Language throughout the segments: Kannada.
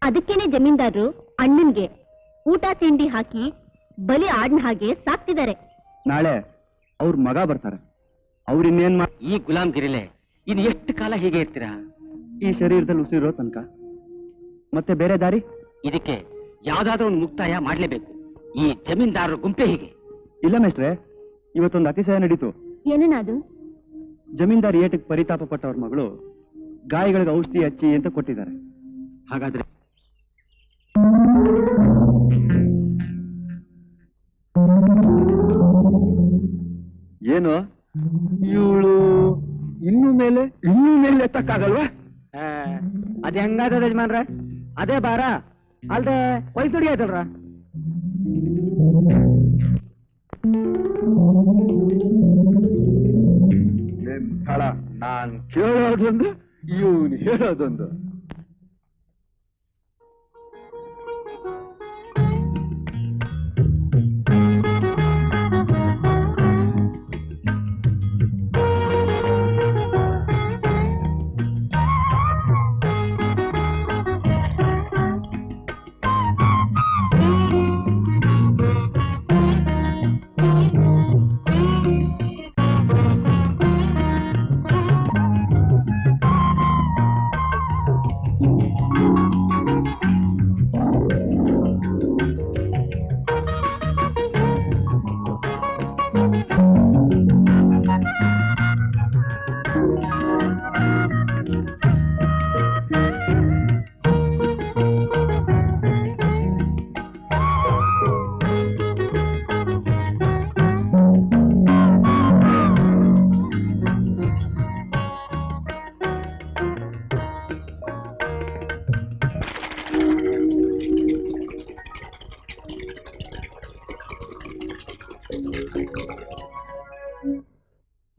ಅದಕ್ಕೇನೆ ಜಮೀನ್ದಾರರು ಅಣ್ಣನ್ಗೆ ಊಟ ತಿಂಡಿ ಹಾಕಿ ಬಲಿ ಆಡ್ನ ಹಾಗೆ ಸಾಕ್ತಿದ್ದಾರೆ. ನಾಳೆ ಅವ್ರ ಮಗ ಬರ್ತಾರೆ. ಅವ್ರಿನ್ನೇನ್ ಈ ಗುಲಾಮ್ಗಿರಿಲೆ ಇನ್ನು ಎಷ್ಟು ಕಾಲ ಹೀಗೆ ಇರ್ತೀರಾ? ಈ ಶರೀರದಲ್ಲಿ ಉಸಿರೋ ತನಕ. ಮತ್ತೆ ಬೇರೆ ದಾರಿ? ಇದಕ್ಕೆ ಯಾವ್ದಾದ್ರೂ ಒಂದು ಮುಕ್ತಾಯ ಮಾಡ್ಲೇಬೇಕು. ಈ ಜಮೀನ್ದಾರರ ಗುಂಪೆ ಹೀಗೆ. ಇಲ್ಲ ಮೇಷ್ಟ್ರೆ, ಇವತ್ತೊಂದು ಅತಿಶಯ ನಡೀತು. ಏನದು? ಜಮೀನ್ದಾರ್ ಏಟಕ್ಕೆ ಪರಿತಾಪ ಪಟ್ಟವ್ರ ಮಗಳು ಗಾಯಗಳಿಗೆ ಔಷಧಿ ಹಚ್ಚಿ ಅಂತ ಕೊಟ್ಟಿದ್ದಾರೆ. ಹಾಗಾದ್ರೆ ಏನು ಇವಳು ಇನ್ನೂ ಮೇಲೆ ಎತ್ತಕ್ಕಾಗಲ್ವಾ? ಅದ್ ಹೆಂಗಾದ ಯಜಮಾನ್ರ? ಅದೇ ಬಾರ ಅಲ್ದೆ ವಯಸ್ಸು ನುಡಿ ಆಯ್ತಲ್ರ. ನಾನ್ ಕೇಳೋದೊಂದು, ಇವನು ಹೇಳೋದೊಂದು.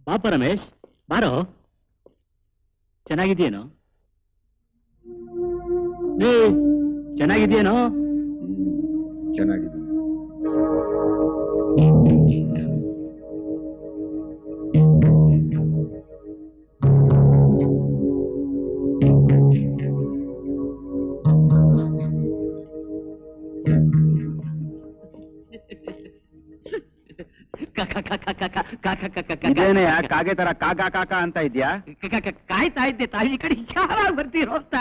ಪಾಪ ರಮೇಶ್, ಬಾರೋ. ಚೆನ್ನಾಗಿದೆಯೇನೋ? ಚೆನ್ನಾಗಿದೆಯೇನೋ? ಚೆನ್ನಾಗಿದೆ. ಇದೇನೆ ಕಾಗೆ ತರ ಕಾಕಾ ಕಾಕಾ ಅಂತ ಇದ್ಯಾ? ಕಾಯ್ತಾ ಇದ್ದೆ ತಾಯಿ ಕಡೆ ಯಾವಾಗ ಬರ್ತೀರೋ ಅಂತ.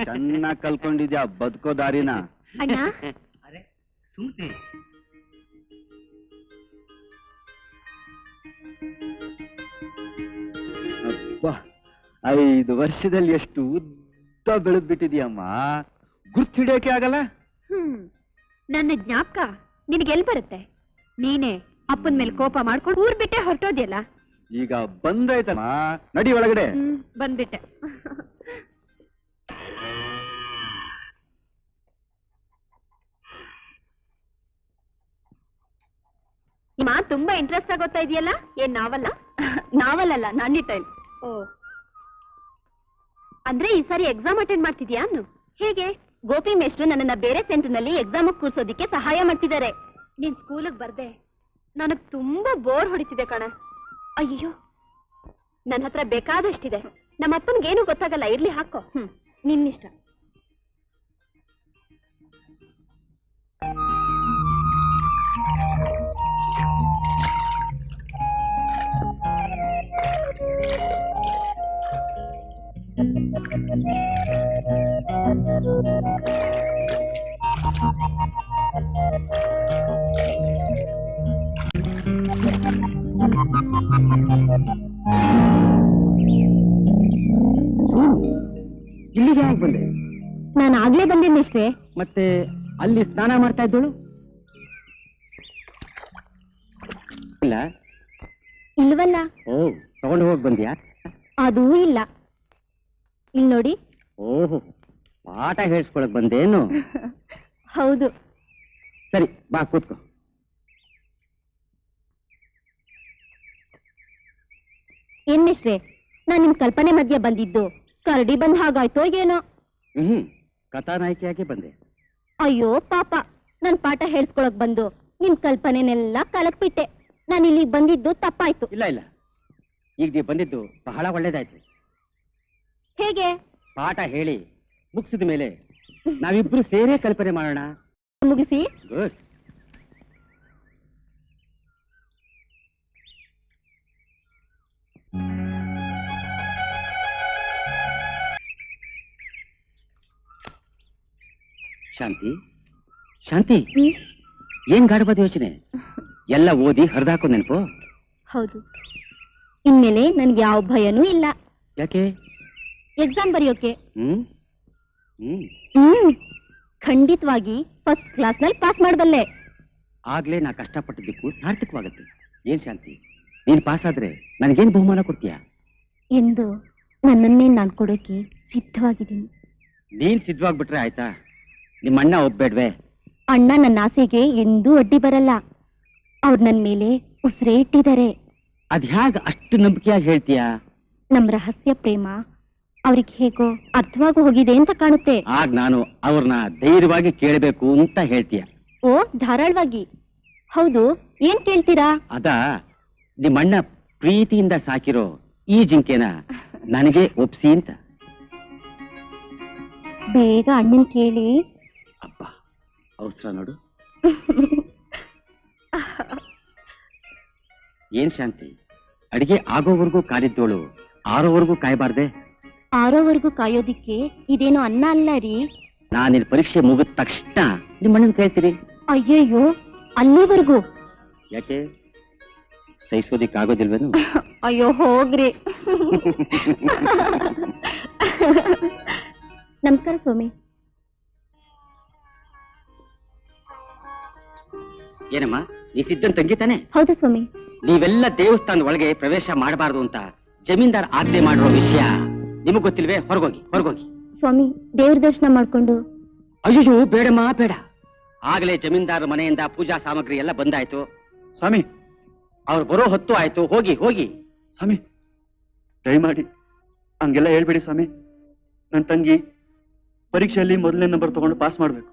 ಚೆನ್ನಾಗ್ ಕಲ್ಕೊಂಡಿದ್ಯಾ ಬದುಕೋ ದಾರಿನ. ಅರೆ ಸುಮ್ನೆ 5 ವರ್ಷದಲ್ಲಿ ಎಷ್ಟು ಉದ್ದ ಬೆಳೆದ್ಬಿಟ್ಟಿದ್ಯಮ್ಮ, ಗುರ್ತಿಡಿಯೋಕೆ ಆಗಲ್ಲ. ನನ್ನ ಜ್ಞಾಪಕ ನಿನಗೆಲ್ ಬರುತ್ತೆ? ನೀನೇ ಅಪ್ಪನ ಮೇಲೆ ಕೋಪ ಮಾಡ್ಕೊಂಡು ಊರ್ ಬಿಟ್ಟೆ ಹೊರಟೋದ್ಯಲ್ಲ. ಈಗ ಬಂದಾಯ್ತಮ್ಮ, ನಡಿ ಒಳಗಡೆ. ಬಂದ್ಬಿಟ್ಟೆ. ನಿಮ್ಮ ತುಂಬಾ ಇಂಟ್ರೆಸ್ಟ್ ಆಗೋತಾ ಇದೆಯಲ್ಲ. ಏನ್ ನಾವಲ್ಲ? ನಾವಲ್ಲ, ನಾನಿ ಟೈಲ್. ಓ, ಅಂದ್ರೆ ಈ ಸಾರಿ ಎಕ್ಸಾಮ್ ಅಟೆಂಡ್ ಮಾಡ್ತಿದ್ಯಾ ಅನ್ನು? ಹೇಗೆ? ಗೋಪಿ ಮೇಷ್ಟ್ರು ನನ್ನನ್ನ ಬೇರೆ ಸೆಂಟರ್ನಲ್ಲಿ ಎಕ್ಸಾಮ್ ಕೂರ್ಸೋದಿಕ್ಕೆ ಸಹಾಯ ಮಾಡ್ತಿದ್ದಾರೆ. ನೀನ್ ಸ್ಕೂಲಿಗೆ ಬರ್ದೆ ನನಗ್ ತುಂಬಾ ಬೋರ್ ಹೊಡಿತಿದೆ ಕಣ. ಅಯ್ಯೋ, ನನ್ನ ಹತ್ರ ಬೇಕಾದಷ್ಟಿದೆ. ನಮ್ಮಪ್ಪನ್ಗೇನು ಗೊತ್ತಾಗಲ್ಲ. ಇರ್ಲಿ, ಹಾಕೋ. ನಿನ್ನಿಷ್ಟ. ಇಲ್ಲಿಗೆ ಯಾಕೆ ಬಂದೆ? ನಾನು ಆಗ್ಲೇ ಬಂದೆ ಮಿಸ್ಟ್ರೆ. ಮತ್ತೆ ಅಲ್ಲಿ ಸ್ನಾನ ಮಾಡ್ತಾ ಇದ್ದೋಳು? ಇಲ್ಲ ಇಲ್ವಲ್ಲ. ಓ, ತಗೊಂಡು ಹೋಗಿ ಬಂದ್ಯಾ? ಅದೂ ಇಲ್ಲ. ಇಲ್ಲಿ ನೋಡಿ. ಓಹೋ, ಪಾಠ ಹೇಳ್ಸ್ಕೊಳಕ್ ಬಂದೇನು? ಹೌದು. ಸರಿ, ಬಾ ಕೂತ್ಕೋ. ಏನ್ ಮಿಸ್ಟ್ರೆ, ನಾನ್ ನಿಮ್ ಕಲ್ಪನೆ ಮಧ್ಯೆ ಬಂದಿದ್ದು ಕರಡಿ ಬಂದ್ ಹಾಗಾಯ್ತೋ ಏನೋ? ಕಥಾನಾಯಕಿಯಾಗಿ ಬಂದೆ. ಅಯ್ಯೋ ಪಾಪ, ನನ್ ಪಾಠ ಹೇಳ್ಸ್ಕೊಳಕ್ ಬಂದು ನಿಮ್ ಕಲ್ಪನೆನೆಲ್ಲ ಕಲಕ್ಬಿಟ್ಟೆ. ನಾನು ಇಲ್ಲಿಗೆ ಬಂದಿದ್ದು ತಪ್ಪಾಯ್ತು. ಇಲ್ಲ ಇಲ್ಲ, ಈಗ ನೀವು ಬಂದಿದ್ದು ಬಹಳ ಒಳ್ಳೇದಾಯ್ತು. ಹೇಗೆ? ಪಾಠ ಹೇಳಿ ಮುಗಿಸಿದ ಮೇಲೆ ನಾವಿಬ್ರು ಸೇರೇ ಕಲ್ಪನೆ ಮಾಡೋಣ. ಮುಗಿಸಿ. ಗುಡ್. ಶಾಂತಿ, ಶಾಂತಿ, ಏನ್ ಗಾಢವಾದ ಯೋಚನೆ? ಎಲ್ಲ ಓದಿ ಹರಿದಾಕೋ ನೆನಪು? ಹೌದು. ಇನ್ಮೇಲೆ ನನ್ಗೆ ಯಾವ ಭಯನೂ ಇಲ್ಲ. ಯಾಕೆ? ಎಕ್ಸಾಮ್ ಬರೆಯೋಕೆ. ಹ್ಮ್ ಹ್ಮ್ ಖಂಡಿತವಾಗಿ ಫಸ್ಟ್ ಕ್ಲಾಸ್ ನಲ್ಲಿ ಪಾಸ್ ಮಾಡಬಲ್ಲೆ. ಆಗ್ಲೇ ನಾ ಕಷ್ಟಪಟ್ಟಿದ್ದಕ್ಕೂ ಸಾರ್ಥಕವಾಗತ್ತೆ. ಏನ್ ಶಾಂತಿ, ನೀನ್ ಪಾಸ್ ಆದ್ರೆ ನನಗೇನ್ ಬಹುಮಾನ ಕೊಡ್ತೀಯಾ? ಎಂದು ನನ್ನನ್ನೇ ನಾನು ಕೊಡೋಕೆ ಸಿದ್ಧವಾಗಿದ್ದೀನಿ. ನೀನ್ ಸಿದ್ಧವಾಗ್ಬಿಟ್ರೆ ಆಯ್ತಾ? ನಿಮ್ಮ ಅಣ್ಣ ಒಬ್ಬೇಡ್ವೆ? ಅಣ್ಣ ನನ್ನ ಆಸೆಗೆ ಎಂದೂ ಅಡ್ಡಿ ಬರಲ್ಲ. ಅವ್ರು ನನ್ನ ಮೇಲೆ ಉಸಿರೇ ಇಟ್ಟಿದ್ದಾರೆ. ಅದ್ಹ್ಯಾಗ ಅಷ್ಟು ನಂಬಿಕೆಯಾಗಿ ಹೇಳ್ತೀಯಾ? ನಮ್ ರಹಸ್ಯ ಪ್ರೇಮ ಅವ್ರಿಗೆ ಹೇಗೋ ಅರ್ಥವಾಗಿ ಹೋಗಿದೆ ಅಂತ ಕಾಣುತ್ತೆ. ಆಗ ನಾನು ಅವ್ರನ್ನ ಧೈರ್ಯವಾಗಿ ಕೇಳಬೇಕು ಅಂತ ಹೇಳ್ತೀಯ? ಓ, ಧಾರಾಳವಾಗಿ. ಹೌದು, ಏನ್ ಕೇಳ್ತೀರಾ? ಅದ ನಿಮ್ಮಣ್ಣ ಪ್ರೀತಿಯಿಂದ ಸಾಕಿರೋ ಈ ಜಿಂಕೆನ ನನಗೆ ಒಪ್ಸಿ ಅಂತ. ಬೇಗ ಅಣ್ಣನ್ ಕೇಳಿ. ಅಪ್ಪ, ಅವಸರ ನೋಡು. ಏನ್ ಶಾಂತಿ, ಅಡಿಗೆ ಆಗೋವರೆಗೂ ಕಾದಿದ್ದೋಳು ಆರೋವರೆಗೂ ಕಾಯಬಾರ್ದೆ? ಆರೋವರೆಗೂ ಕಾಯೋದಿಕ್ಕೆ ಇದೇನೋ ಅನ್ನ ಅಲ್ಲ ರೀ. ನಾನಿನ್ ಪರೀಕ್ಷೆ ಮುಗಿದ ತಕ್ಷಣ ನಿಮ್ಮಣ್ಣನ್ ಕೇಳ್ತೀರಿ? ಅಯ್ಯಯ್ಯೋ, ಅಲ್ಲಿವರೆಗೂ ಯಾಕೆ? ಸಹಿಸೋದಿಕ್ಕಾಗೋದಿಲ್ವೇನು? ಅಯ್ಯೋ ಹೋಗ್ರಿ. ನಮಸ್ಕಾರ ಸ್ವಾಮಿ. ಏನಮ್ಮ, ನೀ ಸಿದ್ಧನ್ ತಂಗಿ ತಾನೆ? ಹೌದು ಸ್ವಾಮಿ. ನೀವೆಲ್ಲ ದೇವಸ್ಥಾನದ ಒಳಗೆ ಪ್ರವೇಶ ಮಾಡಬಾರ್ದು ಅಂತ ಜಮೀನ್ದಾರ್ ಆಜ್ಞೆ ಮಾಡಿರೋ ವಿಷಯ ನಿಮಗ್ ಗೊತ್ತಿಲ್ವೇ? ಹೊರಗೋಗಿ, ಹೊರಗೋಗಿ. ಸ್ವಾಮಿ, ದೇವ್ರ ದರ್ಶನ ಮಾಡ್ಕೊಂಡು. ಅಯ್ಯೋ ಬೇಡಮ್ಮ, ಬೇಡ. ಆಗಲೇ ಜಮೀನ್ದಾರ ಮನೆಯಿಂದ ಪೂಜಾ ಸಾಮಗ್ರಿ ಎಲ್ಲ ಬಂದಾಯ್ತು. ಸ್ವಾಮಿ, ಅವ್ರು ಬರೋ ಹೊತ್ತು ಆಯ್ತು. ಹೋಗಿ ಹೋಗಿ. ಸ್ವಾಮಿ, ದಯಮಾಡಿ ಹಂಗೆಲ್ಲ ಹೇಳ್ಬೇಡಿ ಸ್ವಾಮಿ. ನನ್ನ ತಂಗಿ ಪರೀಕ್ಷೆಯಲ್ಲಿ ಮೊದಲನೇ ನಂಬರ್ ತಗೊಂಡು ಪಾಸ್ ಮಾಡ್ಬೇಕು.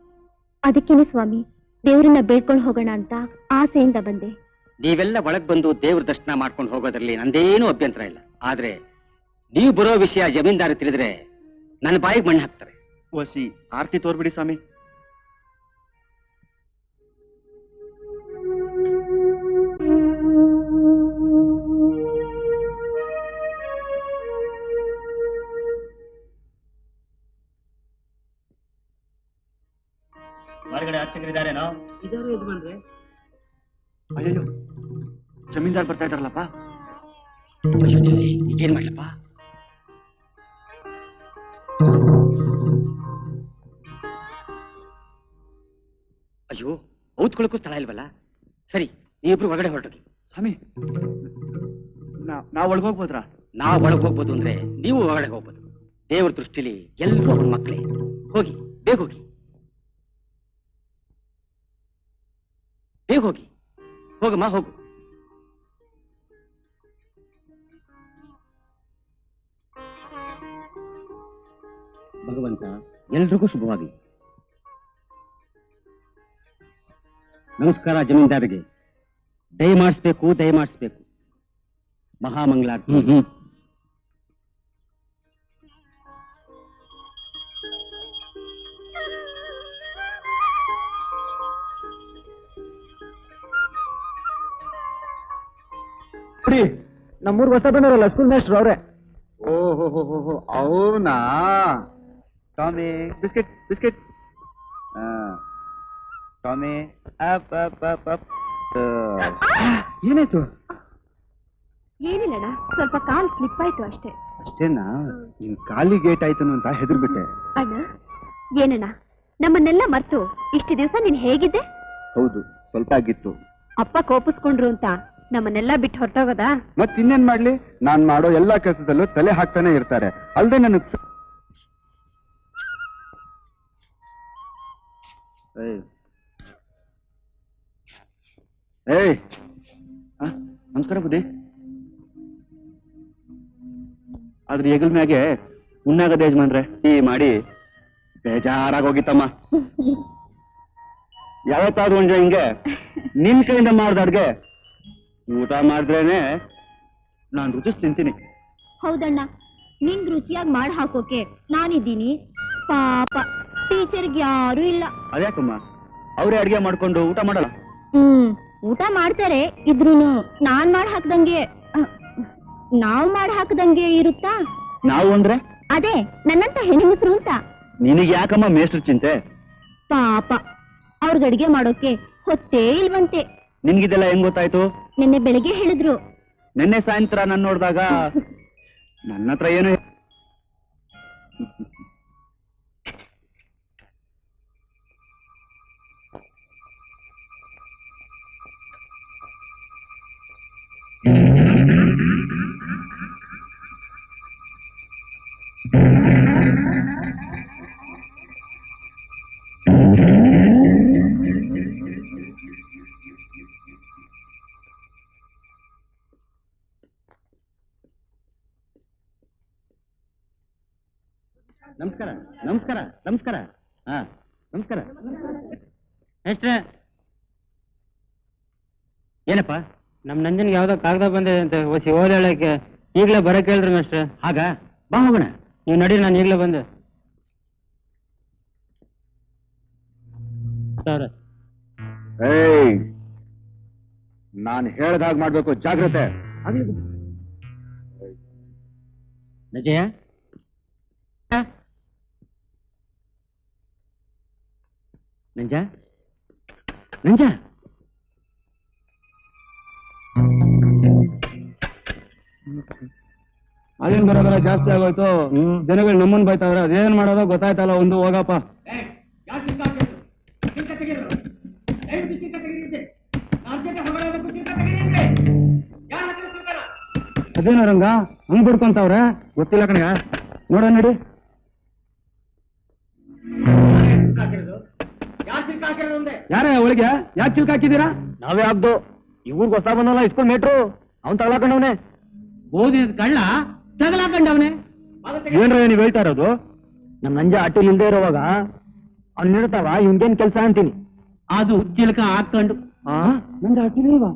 ಅದಕ್ಕೇನೆ ಸ್ವಾಮಿ ದೇವ್ರನ್ನ ಬೇಡ್ಕೊಂಡು ಹೋಗೋಣ ಅಂತ ಆಸೆಯಿಂದ ಬಂದೆ. ನೀವೆಲ್ಲ ಒಳಗ್ ಬಂದು ದೇವ್ರ ದರ್ಶನ ಮಾಡ್ಕೊಂಡು ಹೋಗೋದ್ರಲ್ಲಿ ನಂದೇನೂ ಅಭ್ಯಂತರ ಇಲ್ಲ. ಆದ್ರೆ ನೀವು ಬರೋ ವಿಷಯ ಜಮೀನ್ದಾರ ತಿಳಿದ್ರೆ ನನ್ನ ಬಾಯಿಗೆ ಮಣ್ಣು ಹಾಕ್ತಾರೆ. ವಸಿ ಆರ್ತಿ ತೋರ್ಬಿಡಿ ಸ್ವಾಮಿ. ಹೊರಗಡೆ ಅರ್ಚಕರಿದ್ದಾರೇನೋ? ಅಯ್ಯೋ, ಜಮೀನ್ದಾರ್ ಬರ್ತಾ ಇದ್ದಾರಲ್ಲಪ್ಪ. ಈಗೇನ್ ಮಾಡ್ಲಪ್ಪ? ಅಯ್ಯೋ, ಔತ್ಕೊಳಕ್ಕೂ ಸ್ಥಳ ಇಲ್ವಲ್ಲ. ಸರಿ, ನೀವಿಬ್ರು ಹೊರಗಡೆ ಹೊರಟೋಗಿ. ಸ್ವಾಮಿ, ನಾವ್ ಒಳಗೆ ಹೋಗ್ಬೋದ್ರಾ? ನಾವ್ ಒಳಗೆ ಹೋಗ್ಬೋದು ಅಂದ್ರೆ ನೀವು ಒಳಗಡೆ ಹೋಗ್ಬೋದು. ದೇವ್ರ ದೃಷ್ಟಿಲಿ ಎಲ್ಲರೂ ಅವ್ರ ಮಕ್ಕಳೇ. ಹೋಗಿ, ಬೇಗ ಹೋಗಿ, ಬೇಗ ಹೋಗಿ. ಹೋಗಮ್ಮ, ಹೋಗು. ಭಗವಂತ ಎಲ್ರಿಗೂ ಶುಭವಾಗಿ. ನಮಸ್ಕಾರ ಜಮೀನ್ದಾರಿಗೆ. ದಯಮಾಡಿಸ್ಬೇಕು, ದಯಮಾಡಿಸ್ಬೇಕು. ಮಹಾಮಂಗಳಾರತಿ. ನಮ್ಮೂರ್ ಹೊಸ ಬಂದವರಲ್ಲ ಸ್ಕೂಲ್ ಮಾಸ್ಟರ್ ಅವ್ರೆ. ಓಹೋ, ಅವನಾ? Tommy, biscuit biscuit. Tommy, up up up up. ಏನಾಯ್ತು? ಏನಿಲ್ಲಣ್ಣ, ಸ್ವಲ್ಪ ಕಾಲ್ ಸ್ಲಿಪ್ ಆಯ್ತು ಅಷ್ಟೇ. ಅಷ್ಟೇನಾ? ನಿನ್ ಕಾಲಿ ಗೇಟ್ ಆಯ್ತು ಅಂತ ಹೆದರ್ಬಿಟ್ಟೆ. ಅಣ್ಣ, ಏನಣ್ಣ ನಮ್ಮನ್ನೆಲ್ಲ ಮರ್ತು ಇಷ್ಟು ದಿವಸ ನೀನ್ ಹೇಗಿದ್ದೆ? ಹೌದು, ಸ್ವಲ್ಪ ಆಗಿತ್ತು. ಅಪ್ಪ ಕೋಪಿಸ್ಕೊಂಡ್ರು ಅಂತ ನಮ್ಮನ್ನೆಲ್ಲ ಬಿಟ್ಟು ಹೊರಟೋಗೋದಾ? ಮತ್ ಇನ್ನೇನ್ ಮಾಡ್ಲಿ, ನಾನ್ ಮಾಡೋ ಎಲ್ಲಾ ಕೆಲಸದಲ್ಲೂ ತಲೆ ಹಾಕ್ತಾನೆ ಇರ್ತಾರೆ. ಅಲ್ದೆ ನನಗ್ ಏಯ್, ನಮಸ್ಕಾರ ಬುದ್ಧಿ. ಆದ್ರೆ ಹೆಗಲ್ ಮ್ಯಾಗೆ ಉಣ್ಣಾಗದ ಯಜಮಾನ್ರೆ ಈ ಮಾಡಿ ಬೇಜಾರಾಗೋಗಿತ್ತಮ್ಮ. ಯಾವತ್ತಾದ್ರೂ ಒಂದ್ ಹಿಂಗೆ ನಿಮ್ ಕೈಯಿಂದ ಮಾಡ್ದ ಅಡ್ಗೆ ಊಟ ಮಾಡಿದ್ರೇನೆ ನಾನು ರುಚಿಸ್ ತಿಂತೀನಿ. ಹೌದಣ್ಣ, ನಿಂಗ್ ರುಚಿಯಾಗಿ ಮಾಡಿ ಹಾಕೋಕೆ ನಾನಿದ್ದೀನಿ. ಪಾಪ ಟೀಚರ್ ಕೆಲ್ಸರಿಗೆ ಯಾರು ಇಲ್ಲ. ಅದ್ಯಾಕಮ್ಮ ಅವರೇ ಅಡಿಗೆ ಮಾಡ್ಕೊಂಡು ಊಟ ಮಾಡಲ್ಲ? ಊಟ ಮಾಡ್ತಾರೆ, ಇದ್ರೂನು ನಾನ್ ಮಾಡಿ ಹಾಕ್ದಂಗೆ ನಾವ್ ಮಾಡಿ ಹಾಕ್ದಂಗೆ ಇರುತ್ತಾ? ನಾವು ಅಂದ್ರೆ ಅದೇ ನನ್ನಂತ ಹೆಣ್ಮಕ್ಳು ಅಂತ. ನಿನಗೆ ಯಾಕಮ್ಮ ಮೇಷ್ಟ್ರ ಚಿಂತೆ? ಪಾಪ ಅವ್ರಿಗೆ ಅಡಿಗೆ ಮಾಡೋಕೆ ಹೊತ್ತೇ ಇಲ್ವಂತೆ. ನಿನ್ಗಿದೆಲ್ಲ ಹೆಂಗ್ ಗೊತ್ತಾಯ್ತು? ನಿನ್ನೆ ಬೆಳಿಗ್ಗೆ ಹೇಳಿದ್ರು. ನಿನ್ನೆ ಸಾಯಂತ್ರ ನಾನು ನೋಡಿದಾಗ ನನ್ನ ಹತ್ರ ಏನು ನಮಸ್ಕಾರ ನಮಸ್ಕಾರ ನಮಸ್ಕಾರ. ಹಾ ನಮಸ್ಕಾರ. ಎಷ್ಟ್ರೆ ಏನಪ್ಪ? ನಮ್ ನಂಜನ್ಗೆ ಯಾವ್ದೋ ಕಾಗದ ಬಂದಿದೆ ಅಂತ ಹೊಸಿ ಓದ್ ಹೇಳಕ್ಕೆ ಈಗ್ಲೇ ಬರಕ್ ಹೇಳ್ರಿ ಮೇಷ್ಟ್ರೆ. ಆಗ ಬಾ ಹೋಗೋಣ. ನೀವ್ ನಡಿ, ನಾನು ಈಗ್ಲೇ ಬಂದೆ. ಸರ್ ನಾನು ಹೇಳ್ದಾಗ ಮಾಡ್ಬೇಕು, ಜಾಗ್ರತೆ. ನಜಯ ನಂಜ ನಂಜ ಅದೇನ್ ಬರೋಬರ ಜಾಸ್ತಿ ಆಗೋಯ್ತು. ಜನಗಳು ನಮ್ಮನ್ ಬೈತಾವ್ರೆ, ಅದೇನ್ ಮಾಡೋದೋ ಗೊತ್ತಾಯ್ತಲ್ಲ. ಒಂದು ಹೋಗಪ್ಪ. ಅದೇನೋ ರಂಗ ಹಂಗ್ ಬಿಡ್ಕೊಂತವ್ರೆ? ಗೊತ್ತಿಲ್ಲ ಕಣಗ, ನೋಡ ನಡಿ. ಯಾರೇ ಒಳಗೆ ಯಾಕೆ ಚಿಲ್ಕ ಹಾಕಿದ್ದೀರಾ? ನಾವೇ ಆಗ್ದು ಇವ್ರಿಗೆ ಹೊಸ ಬಂದಲ್ಲ ಸ್ಕೂಲ್ ಮೇಟ್ರು, ಅವ್ನ್ ತಗೊಳಕೊಂಡವನೆ. ಓದಿದ ಕಳ್ಳ ತಗಲಾಕೊಂಡವನೆ. ಏನ್ರ ನೀವು ಹೇಳ್ತಾ ಇರೋದು? ನಮ್ ನಂಜ ಅಟ್ಟಿಲ್ ಇಲ್ದೇ ಇರೋವಾಗ ಅವ್ನ್ ನಿಡ್ತಾವ, ಇವ್ನ್ಗೇನ್ ಕೆಲ್ಸ ಅಂತೀನಿ. ಅದು ಚಿಲ್ಕ ಹಾಕೊಂಡು ನಂಜ ಅಟ್ಟಿಲ್ವಾ?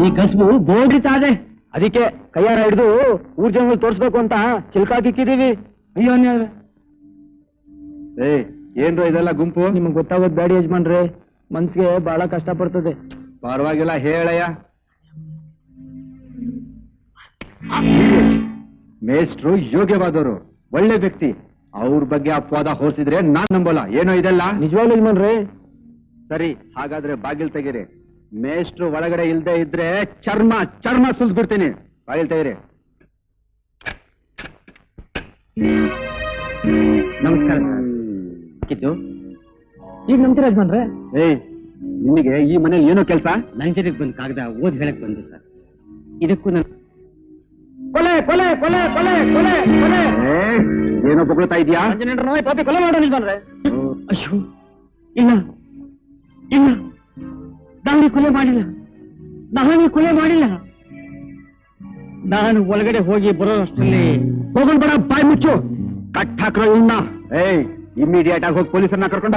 ಈ ಕಸ್ಬು ಬೋಡಿತಾದೆ, ಅದಕ್ಕೆ ಕೈಯಾರ ಹಿಡಿದು ಊರ್ ಜನಗಳು ತೋರ್ಸ್ಬೇಕು ಅಂತ ಚಿಲ್ಕ ಹಾಕಿಕ್ಕಿದೀವಿ. ಅಯ್ಯೋ ಅನ್ಯಾಯ. ಏನ್ರ ಇದೆಲ್ಲ ಗುಂಪು? ನಿಮ್ಗೆ ಗೊತ್ತಾಗೋದ್ ಬ್ಯಾಡಿ ಯಜಮಾನ್ರೆ, ಮನ್ಸಿಗೆ ಬಹಳ ಕಷ್ಟ ಪಡ್ತದೆ. ಪರವಾಗಿಲ್ಲ ಹೇಳಯ್ಯ. ಮೇಷ್ಟ್ರು ಯೋಗ್ಯವಾದವರು, ಒಳ್ಳೆ ವ್ಯಕ್ತಿ. ಅವ್ರ ಬಗ್ಗೆ ಅಪವಾದ ಹೊರಿಸಿದ್ರೆ ನಾನ್ ನಂಬಲ್ಲ. ಏನೋ ಇದೆಲ್ಲ ನಿಜವಾಗ್ಲೂ ಯಜಮಾನ್ರೆ. ಸರಿ, ಹಾಗಾದ್ರೆ ಬಾಗಿಲ್ ತೆಗೀರಿ. ಮೇಷ್ಟ್ರು ಒಳಗಡೆ ಇಲ್ದೇ ಇದ್ರೆ ಚರ್ಮ ಚರ್ಮ ಸುಲ್ಸ್ಬಿಡ್ತೀನಿ. ಬಾಗಿಲ್ ತೆಗೀರಿ. ನಮಸ್ಕಾರ. ಕಿದ್ದು ಈಗ ನಂಬ್ತೀರ ಯಜಮಾನ್ರೆ? ನಿನಗೆ ಈ ಮನೇಲಿ ಏನೋ ಕೆಲಸ? ನಂಜರಿಗೆ ಬಂದು ಕಾಗದ ಓದ್ ಹೇಳಕ್ ಬಂದೆ ಸರ್. ಇದಕ್ಕೂ ನಾನು ಕೊಲೆ ಕೊಲೆ ಕೊಲೆ ಕೊಲೆ ಕೊಲೆ ಕೊಲೆ ಏನೋ ಬೊಗಳ್ತಾ ಇದೀಯಾ? ಪಾಪಿ ಕೊಲೆ ಮಾಡೋಣ ಯಜಮಾನ್ರೆ. ಅಯ್ಯೋ ಇಲ್ಲ ಇಲ್ಲ, ನಾನು ಕೊಲೆ ಮಾಡಿಲ್ಲ, ನಾನು ಕೊಲೆ ಮಾಡಿಲ್ಲ. ನಾನು ಒಳಗಡೆ ಹೋಗಿ ಬರೋ ಅಷ್ಟರಲ್ಲಿ ಹೋಗೋಣ, ಬಾಯ್ ಮುಚ್ಚು. ಕಟ್ ಹಾಕ್ರೋ ಇನ್ನ. ಇಮಿಡಿಯೇಟ್ ಆಗಿ ಹೋಗಿ ಪೊಲೀಸರನ್ನ ಕರ್ಕೊಂಡು